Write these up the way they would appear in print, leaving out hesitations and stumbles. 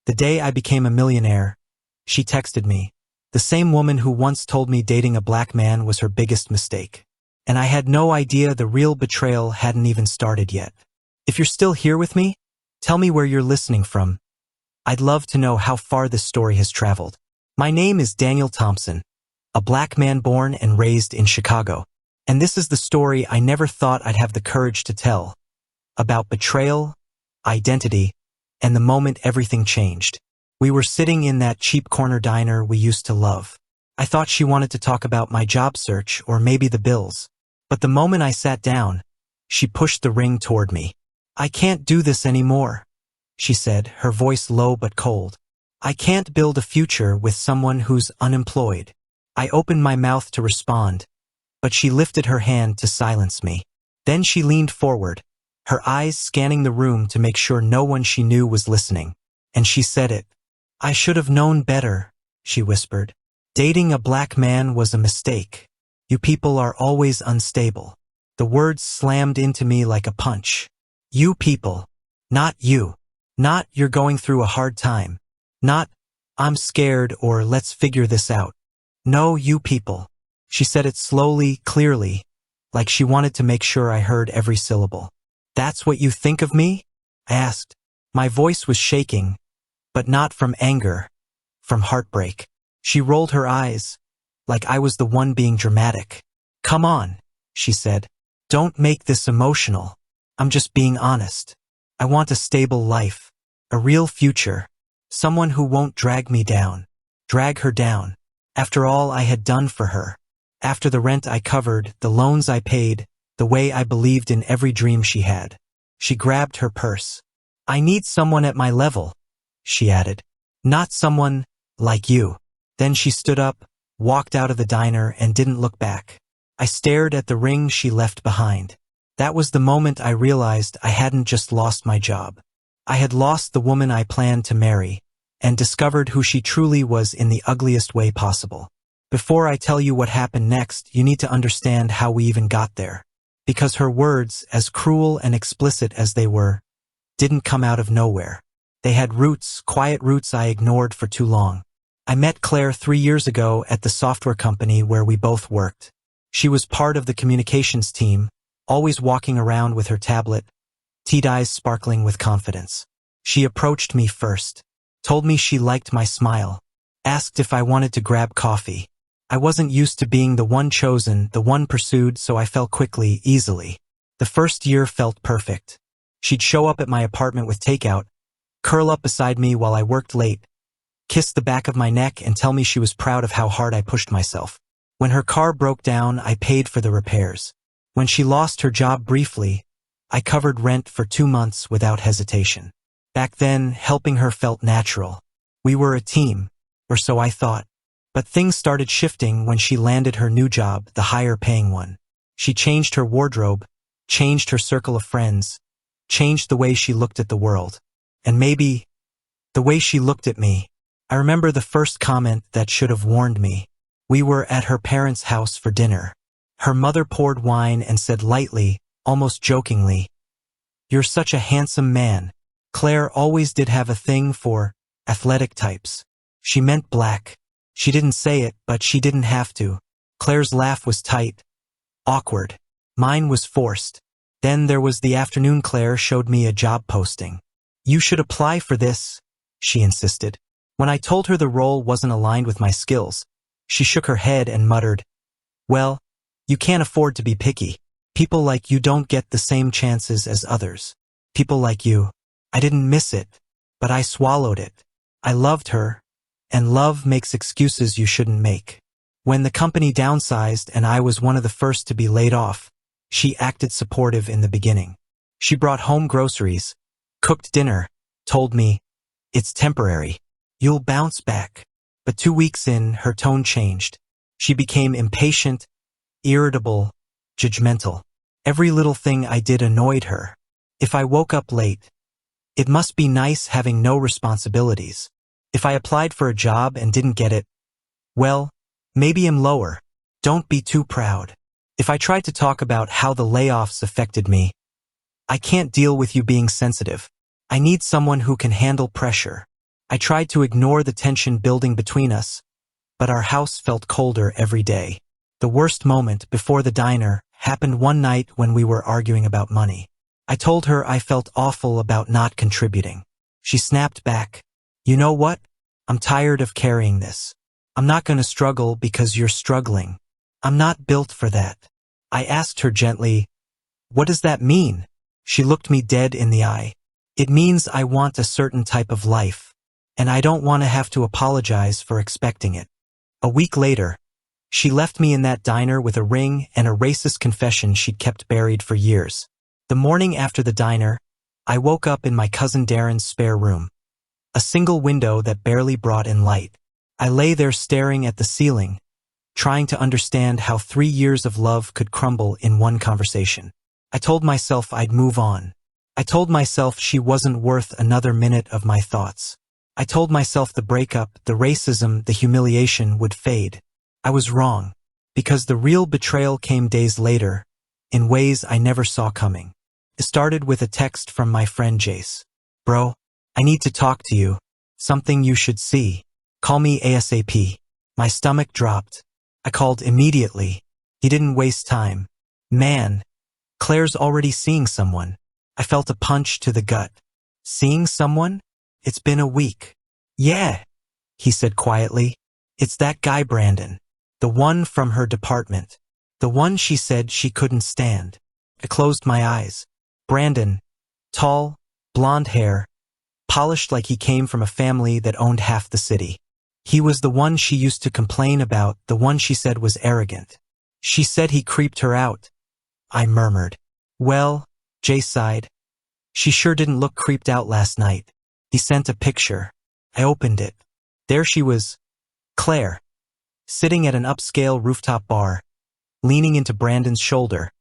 The day I became a millionaire, she texted me. The same woman who once told me dating a black man was her biggest mistake. And I had no idea the real betrayal hadn't even started yet. If you're still here with me, tell me where you're listening from. I'd love to know how far this story has traveled. My name is Daniel Thompson, a black man born and raised in Chicago. And this is the story I never thought I'd have the courage to tell, about betrayal, identity, and the moment everything changed. We were sitting in that cheap corner diner we used to love. I thought she wanted to talk about my job search or maybe the bills. But the moment I sat down, she pushed the ring toward me. "I can't do this anymore," she said, her voice low but cold. "I can't build a future with someone who's unemployed." I opened my mouth to respond, but she lifted her hand to silence me. Then she leaned forward, her eyes scanning the room to make sure no one she knew was listening. And she said it. "I should have known better," she whispered. "Dating a black man was a mistake. You people are always unstable." The words slammed into me like a punch. You people. Not you. Not "you're going through a hard time." Not "I'm scared" or "let's figure this out." No, you people. She said it slowly, clearly, like she wanted to make sure I heard every syllable. "That's what you think of me?" I asked. My voice was shaking, but not from anger, from heartbreak. She rolled her eyes, like I was the one being dramatic. "Come on," she said. "Don't make this emotional. I'm just being honest. I want a stable life, a real future, someone who won't drag me down, drag her down. After all I had done for her, after the rent I covered, the loans I paid, the way I believed in every dream she had." She grabbed her purse. "I need someone at my level," she added. "Not someone like you." Then she stood up, walked out of the diner, and didn't look back. I stared at the ring she left behind. That was the moment I realized I hadn't just lost my job. I had lost the woman I planned to marry, and discovered who she truly was in the ugliest way possible. Before I tell you what happened next, you need to understand how we even got there. Because her words, as cruel and explicit as they were, didn't come out of nowhere. They had roots, quiet roots I ignored for too long. I met Claire 3 years ago at the software company where we both worked. She was part of the communications team, always walking around with her tablet, teed eyes sparkling with confidence. She approached me first, told me she liked my smile, asked if I wanted to grab coffee. I wasn't used to being the one chosen, the one pursued, so I fell quickly, easily. The first year felt perfect. She'd show up at my apartment with takeout, curl up beside me while I worked late, kiss the back of my neck, and tell me she was proud of how hard I pushed myself. When her car broke down, I paid for the repairs. When she lost her job briefly, I covered rent for 2 months without hesitation. Back then, helping her felt natural. We were a team, or so I thought. But things started shifting when she landed her new job, the higher-paying one. She changed her wardrobe, changed her circle of friends, changed the way she looked at the world. And maybe the way she looked at me. I remember the first comment that should have warned me. We were at her parents' house for dinner. Her mother poured wine and said lightly, almost jokingly, "You're such a handsome man." Claire always did have a thing for athletic types. She meant black. She didn't say it, but she didn't have to. Claire's laugh was tight, awkward. Mine was forced. Then there was the afternoon Claire showed me a job posting. "You should apply for this," she insisted. When I told her the role wasn't aligned with my skills, she shook her head and muttered, "Well, you can't afford to be picky. People like you don't get the same chances as others. People like you." I didn't miss it, but I swallowed it. I loved her, and love makes excuses you shouldn't make. When the company downsized and I was one of the first to be laid off, she acted supportive in the beginning. She brought home groceries, cooked dinner, told me, "It's temporary. You'll bounce back." But 2 weeks in, her tone changed. She became impatient, irritable, judgmental. Every little thing I did annoyed her. If I woke up late, it must be nice having no responsibilities. If I applied for a job and didn't get it, well, maybe I'm lower. Don't be too proud. If I tried to talk about how the layoffs affected me, "I can't deal with you being sensitive. I need someone who can handle pressure." I tried to ignore the tension building between us, but our house felt colder every day. The worst moment, before the diner, happened one night when we were arguing about money. I told her I felt awful about not contributing. She snapped back, "You know what? I'm tired of carrying this. I'm not going to struggle because you're struggling. I'm not built for that." I asked her gently, "What does that mean?" She looked me dead in the eye. "It means I want a certain type of life, and I don't want to have to apologize for expecting it." A week later, she left me in that diner with a ring and a racist confession she'd kept buried for years. The morning after the diner, I woke up in my cousin Darren's spare room, a single window that barely brought in light. I lay there staring at the ceiling, trying to understand how 3 years of love could crumble in one conversation. I told myself I'd move on. I told myself she wasn't worth another minute of my thoughts. I told myself the breakup, the racism, the humiliation would fade. I was wrong, because the real betrayal came days later, in ways I never saw coming. It started with a text from my friend Jace. "Bro, I need to talk to you. Something you should see. Call me ASAP." My stomach dropped. I called immediately. He didn't waste time. "Man, Claire's already seeing someone." I felt a punch to the gut. "Seeing someone? It's been a week." "Yeah," he said quietly. "It's that guy Brandon. The one from her department. The one she said she couldn't stand." I closed my eyes. Brandon, tall, blonde hair, polished like he came from a family that owned half the city. He was the one she used to complain about, the one she said was arrogant. She said he creeped her out. I murmured. "Well," Jay sighed, "she sure didn't look creeped out last night." He sent a picture. I opened it. There she was, Claire, sitting at an upscale rooftop bar, leaning into Brandon's shoulder,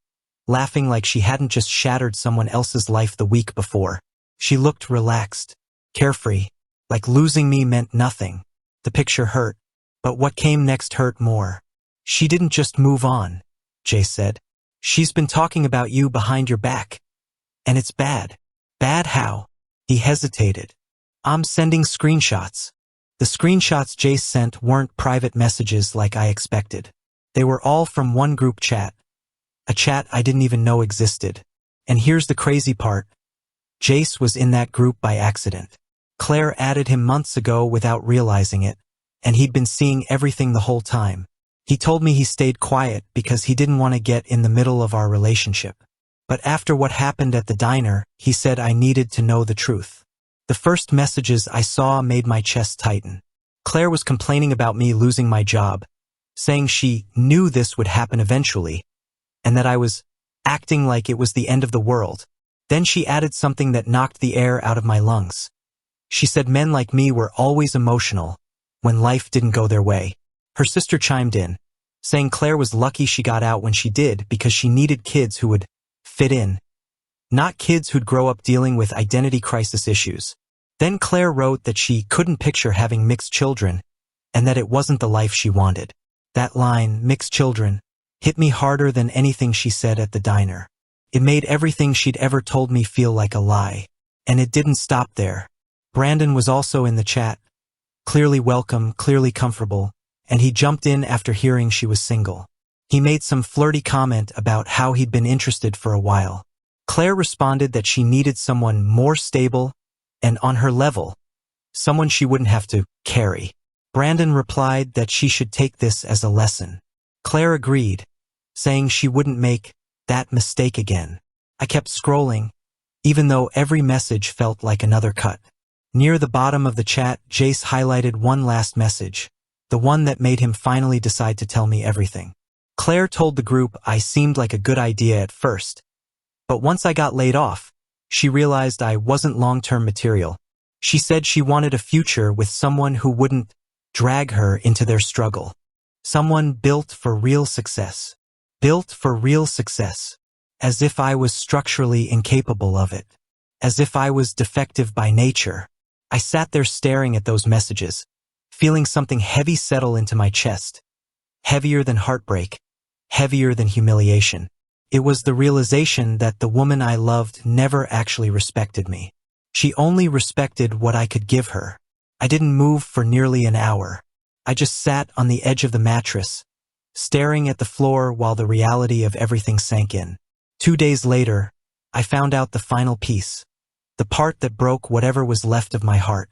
laughing like she hadn't just shattered someone else's life the week before. She looked relaxed, carefree, like losing me meant nothing. The picture hurt, but what came next hurt more. "She didn't just move on," Jay said. "She's been talking about you behind your back. And it's bad." "Bad how?" He hesitated. "I'm sending screenshots." The screenshots Jay sent weren't private messages like I expected. They were all from one group chat, a chat I didn't even know existed. And here's the crazy part. Jace was in that group by accident. Claire added him months ago without realizing it, and he'd been seeing everything the whole time. He told me he stayed quiet because he didn't want to get in the middle of our relationship. But after what happened at the diner, he said I needed to know the truth. The first messages I saw made my chest tighten. Claire was complaining about me losing my job, saying she knew this would happen eventually, and that I was acting like it was the end of the world. Then she added something that knocked the air out of my lungs. She said men like me were always emotional when life didn't go their way. Her sister chimed in, saying Claire was lucky she got out when she did because she needed kids who would fit in, not kids who'd grow up dealing with identity crisis issues. Then Claire wrote that she couldn't picture having mixed children and that it wasn't the life she wanted. That line, "mixed children," hit me harder than anything she said at the diner. It made everything she'd ever told me feel like a lie. And it didn't stop there. Brandon was also in the chat, clearly welcome, clearly comfortable, and he jumped in after hearing she was single. He made some flirty comment about how he'd been interested for a while. Claire responded that she needed someone more stable and on her level, someone she wouldn't have to carry. Brandon replied that she should take this as a lesson. Claire agreed, saying she wouldn't make that mistake again. I kept scrolling, even though every message felt like another cut. Near the bottom of the chat, Jace highlighted one last message, the one that made him finally decide to tell me everything. Claire told the group I seemed like a good idea at first, but once I got laid off, she realized I wasn't long-term material. She said she wanted a future with someone who wouldn't drag her into their struggle. Someone built for real success. Built for real success. As if I was structurally incapable of it. As if I was defective by nature. I sat there staring at those messages, feeling something heavy settle into my chest. Heavier than heartbreak. Heavier than humiliation. It was the realization that the woman I loved never actually respected me. She only respected what I could give her. I didn't move for nearly an hour. I just sat on the edge of the mattress, staring at the floor while the reality of everything sank in. 2 days later, I found out the final piece, the part that broke whatever was left of my heart.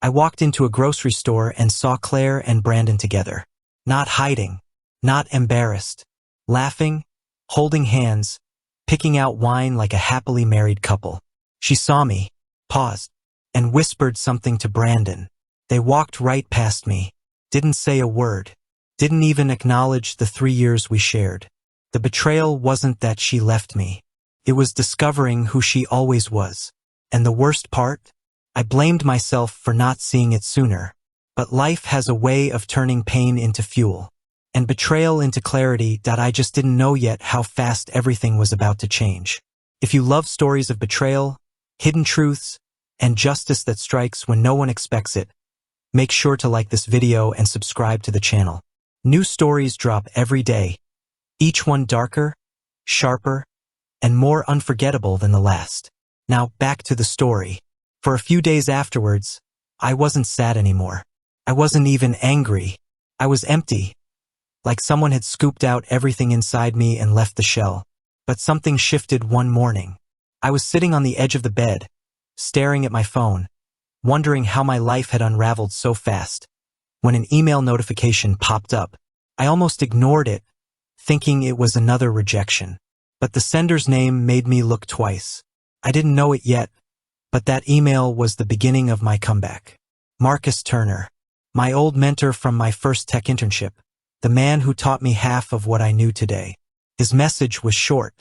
I walked into a grocery store and saw Claire and Brandon together. Not hiding, not embarrassed, laughing, holding hands, picking out wine like a happily married couple. She saw me, paused, and whispered something to Brandon. They walked right past me, didn't say a word, didn't even acknowledge the 3 years we shared. The betrayal wasn't that she left me. It was discovering who she always was. And the worst part? I blamed myself for not seeing it sooner. But life has a way of turning pain into fuel, and betrayal into clarity that I just didn't know yet how fast everything was about to change. If you love stories of betrayal, hidden truths, and justice that strikes when no one expects it, make sure to like this video and subscribe to the channel. New stories drop every day, each one darker, sharper, and more unforgettable than the last. Now back to the story. For a few days afterwards, I wasn't sad anymore. I wasn't even angry. I was empty, like someone had scooped out everything inside me and left the shell. But something shifted one morning. I was sitting on the edge of the bed, staring at my phone, wondering how my life had unraveled so fast, when an email notification popped up. I almost ignored it, thinking it was another rejection. But the sender's name made me look twice. I didn't know it yet, but that email was the beginning of my comeback. Marcus Turner, my old mentor from my first tech internship, the man who taught me half of what I knew today. His message was short.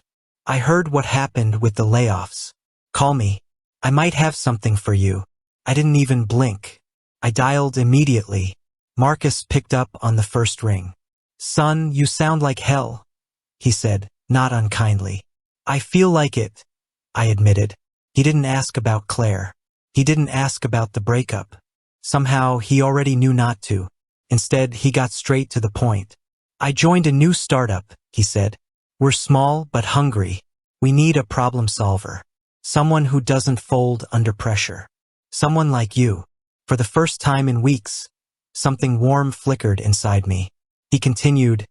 I heard what happened with the layoffs. Call me. I might have something for you. I didn't even blink. I dialed immediately. Marcus picked up on the first ring. Son, you sound like hell, he said, not unkindly. I feel like it, I admitted. He didn't ask about Claire. He didn't ask about the breakup. Somehow, he already knew not to. Instead, he got straight to the point. I joined a new startup, he said. We're small but hungry. We need a problem solver. Someone who doesn't fold under pressure. Someone like you. For the first time in weeks, something warm flickered inside me. He continued,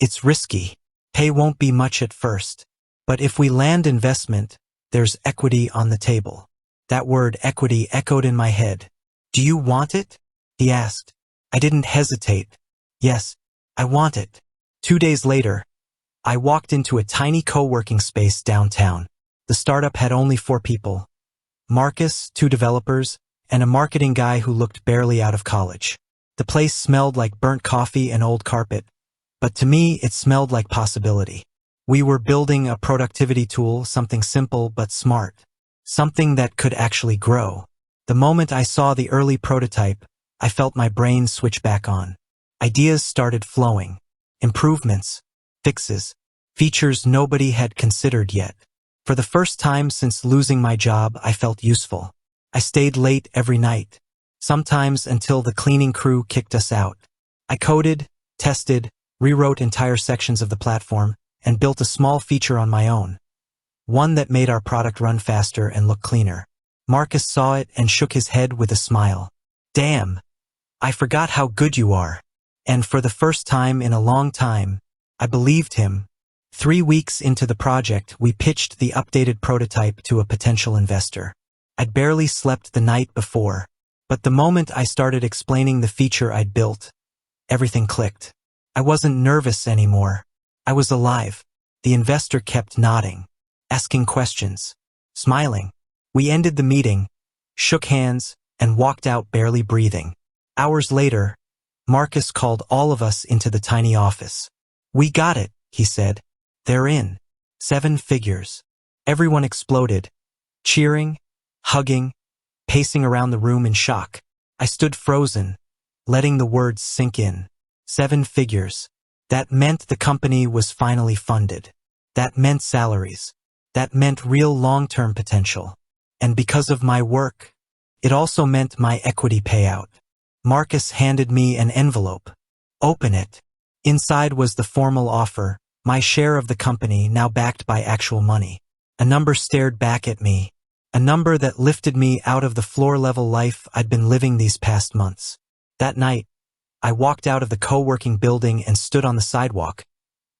it's risky. Pay won't be much at first. But if we land investment, there's equity on the table. That word equity echoed in my head. Do you want it? He asked. I didn't hesitate. Yes, I want it. 2 days later, I walked into a tiny co-working space downtown. The startup had only 4 people. Marcus, 2 developers, and a marketing guy who looked barely out of college. The place smelled like burnt coffee and old carpet, but to me it smelled like possibility. We were building a productivity tool, something simple but smart. Something that could actually grow. The moment I saw the early prototype, I felt my brain switch back on. Ideas started flowing. Improvements, fixes, features nobody had considered yet. For the first time since losing my job, I felt useful. I stayed late every night, sometimes until the cleaning crew kicked us out. I coded, tested, rewrote entire sections of the platform, and built a small feature on my own. One that made our product run faster and look cleaner. Marcus saw it and shook his head with a smile. Damn, I forgot how good you are. And for the first time in a long time, I believed him. 3 weeks into the project, we pitched the updated prototype to a potential investor. I'd barely slept the night before, but the moment I started explaining the feature I'd built, everything clicked. I wasn't nervous anymore. I was alive. The investor kept nodding, asking questions, smiling. We ended the meeting, shook hands, and walked out barely breathing. Hours later, Marcus called all of us into the tiny office. We got it, he said. They're in. 7 figures. Everyone exploded, cheering, hugging, pacing around the room in shock. I stood frozen, letting the words sink in. 7 figures. That meant the company was finally funded. That meant salaries. That meant real long-term potential. And because of my work, it also meant my equity payout. Marcus handed me an envelope. Open it. Inside was the formal offer, my share of the company now backed by actual money. A number stared back at me, A number that lifted me out of the floor-level life I'd been living these past months. That night, I walked out of the co-working building and stood on the sidewalk,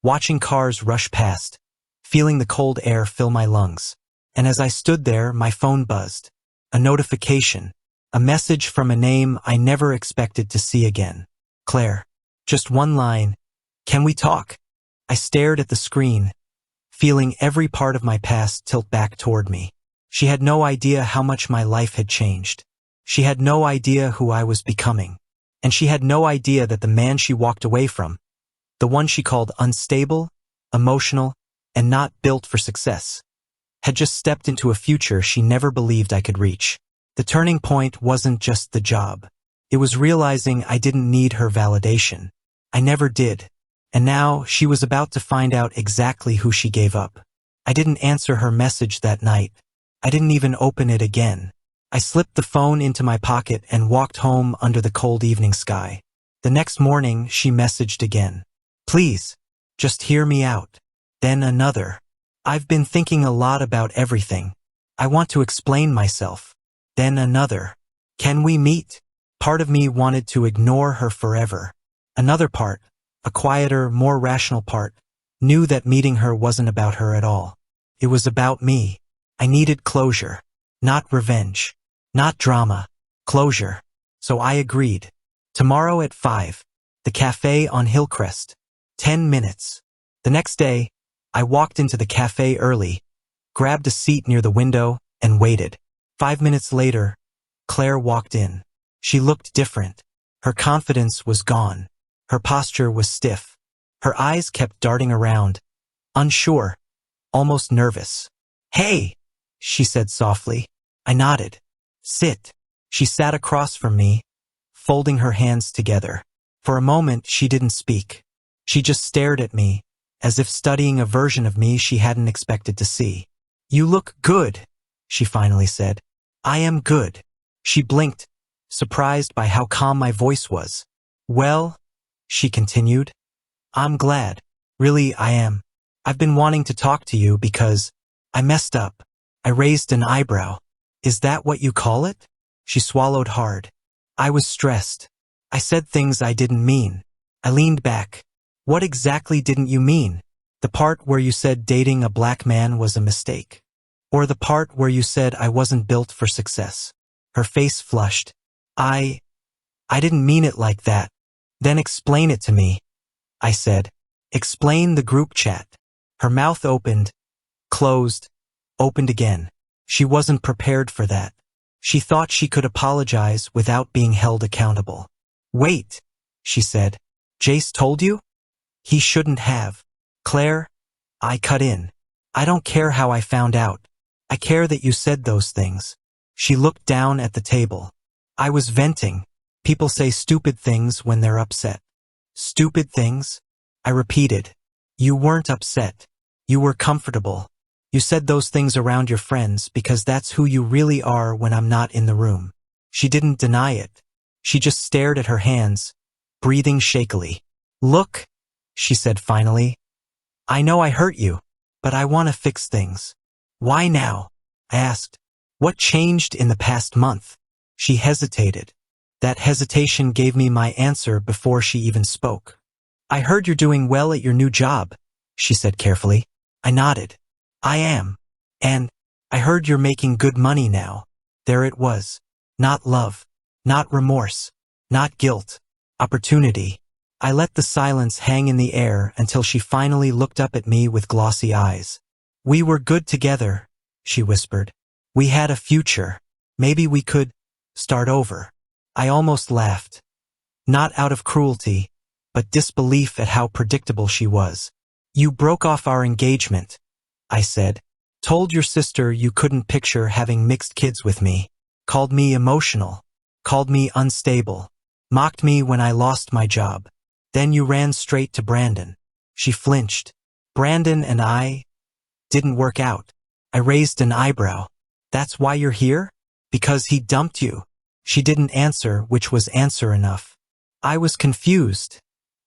watching cars rush past, feeling the cold air fill my lungs. And as I stood there, my phone buzzed. A notification, a message from a name I never expected to see again. Claire. Just one line. Can we talk? I stared at the screen, feeling every part of my past tilt back toward me. She had no idea how much my life had changed. She had no idea who I was becoming. And she had no idea that the man she walked away from, the one she called unstable, emotional, and not built for success, had just stepped into a future she never believed I could reach. The turning point wasn't just the job. It was realizing I didn't need her validation. I never did. And now she was about to find out exactly who she gave up. I didn't answer her message that night. I didn't even open it again. I slipped the phone into my pocket and walked home under the cold evening sky. The next morning, she messaged again. Please, just hear me out. Then another. I've been thinking a lot about everything. I want to explain myself. Then another. Can we meet? Part of me wanted to ignore her forever. Another part, a quieter, more rational part, knew that meeting her wasn't about her at all. It was about me. I needed closure. Not revenge. Not drama. Closure. So I agreed. Tomorrow at 5. The cafe on Hillcrest. 10 minutes. The next day, I walked into the cafe early, grabbed a seat near the window, and waited. 5 minutes later, Claire walked in. She looked different. Her confidence was gone. Her posture was stiff. Her eyes kept darting around, unsure, almost nervous. Hey, she said softly. I nodded. Sit. She sat across from me, folding her hands together. For a moment, she didn't speak. She just stared at me, as if studying a version of me she hadn't expected to see. You look good, she finally said. I am good. She blinked, surprised by how calm my voice was. Well, she continued, I'm glad. Really, I am. I've been wanting to talk to you because I messed up. I raised an eyebrow. Is that what you call it? She swallowed hard. I was stressed. I said things I didn't mean. I leaned back. What exactly didn't you mean? The part where you said dating a black man was a mistake? Or the part where you said I wasn't built for success? Her face flushed. I didn't mean it like that. Then explain it to me, I said. Explain the group chat. Her mouth opened, closed, opened again. She wasn't prepared for that. She thought she could apologize without being held accountable. Wait, she said. Jace told you? He shouldn't have. Claire, I cut in. I don't care how I found out. I care that you said those things. She looked down at the table. I was venting. People say stupid things when they're upset. Stupid things? I repeated. You weren't upset. You were comfortable. You said those things around your friends because that's who you really are when I'm not in the room. She didn't deny it. She just stared at her hands, breathing shakily. Look, she said finally. I know I hurt you, but I want to fix things. Why now? I asked. What changed in the past month? She hesitated. That hesitation gave me my answer before she even spoke. I heard you're doing well at your new job, she said carefully. I nodded. I am. And I heard you're making good money now. There it was. Not love. Not remorse. Not guilt. Opportunity. I let the silence hang in the air until she finally looked up at me with glossy eyes. We were good together, she whispered. We had a future. Maybe we could start over. I almost laughed. Not out of cruelty, but disbelief at how predictable she was. You broke off our engagement, I said. Told your sister you couldn't picture having mixed kids with me. Called me emotional. Called me unstable. Mocked me when I lost my job. Then you ran straight to Brandon. She flinched. Brandon and I didn't work out. I raised an eyebrow. That's why you're here? Because he dumped you. She didn't answer, which was answer enough. I was confused,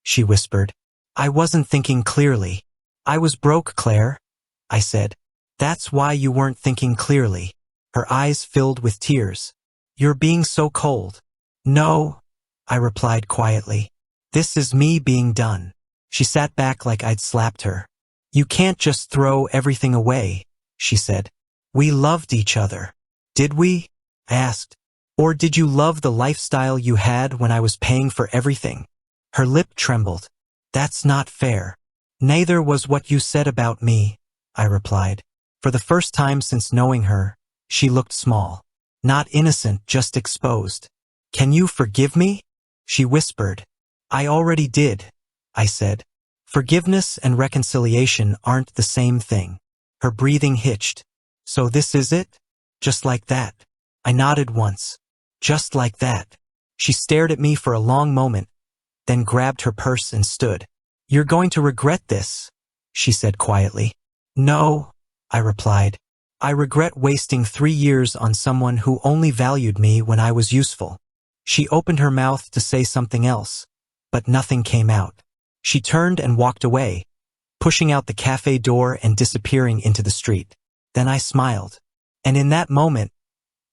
she whispered. I wasn't thinking clearly. I was broke, Claire, I said. That's why you weren't thinking clearly. Her eyes filled with tears. "You're being so cold." "No," I replied quietly. "This is me being done." She sat back like I'd slapped her. "You can't just throw everything away," she said. "We loved each other." "Did we?" I asked. "Or did you love the lifestyle you had when I was paying for everything?" Her lip trembled. "That's not fair." "Neither was what you said about me," I replied. For the first time since knowing her, she looked small. Not innocent, just exposed. "Can you forgive me?" she whispered. "I already did," I said. "Forgiveness and reconciliation aren't the same thing." Her breathing hitched. "So this is it? Just like that?" I nodded once. "Just like that." She stared at me for a long moment, then grabbed her purse and stood. "You're going to regret this," she said quietly. "No," I replied. "I regret wasting 3 years on someone who only valued me when I was useful." She opened her mouth to say something else, but nothing came out. She turned and walked away, pushing out the cafe door and disappearing into the street. Then I smiled. And in that moment,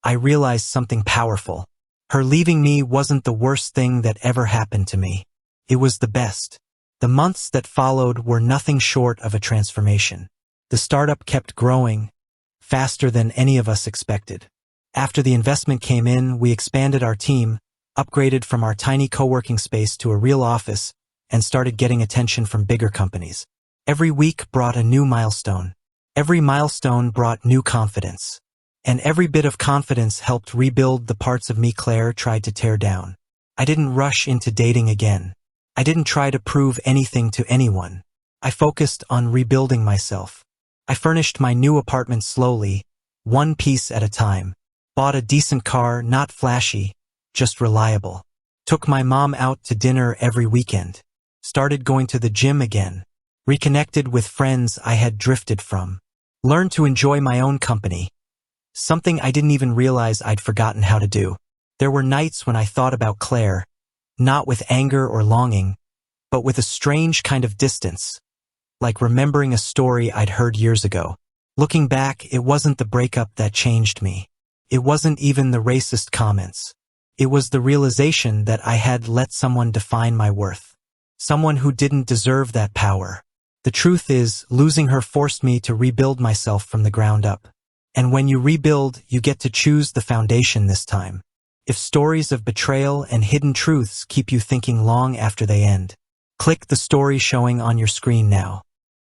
I realized something powerful. Her leaving me wasn't the worst thing that ever happened to me. It was the best. The months that followed were nothing short of a transformation. The startup kept growing, faster than any of us expected. After the investment came in, we expanded our team, upgraded from our tiny co-working space to a real office, and started getting attention from bigger companies. Every week brought a new milestone. Every milestone brought new confidence. And every bit of confidence helped rebuild the parts of me Claire tried to tear down. I didn't rush into dating again. I didn't try to prove anything to anyone. I focused on rebuilding myself. I furnished my new apartment slowly, one piece at a time. Bought a decent car, not flashy, just reliable. Took my mom out to dinner every weekend. Started going to the gym again. Reconnected with friends I had drifted from. Learned to enjoy my own company. Something I didn't even realize I'd forgotten how to do. There were nights when I thought about Claire, not with anger or longing, but with a strange kind of distance, like remembering a story I'd heard years ago. Looking back, it wasn't the breakup that changed me. It wasn't even the racist comments. It was the realization that I had let someone define my worth. Someone who didn't deserve that power. The truth is, losing her forced me to rebuild myself from the ground up. And when you rebuild, you get to choose the foundation this time. If stories of betrayal and hidden truths keep you thinking long after they end, click the story showing on your screen now.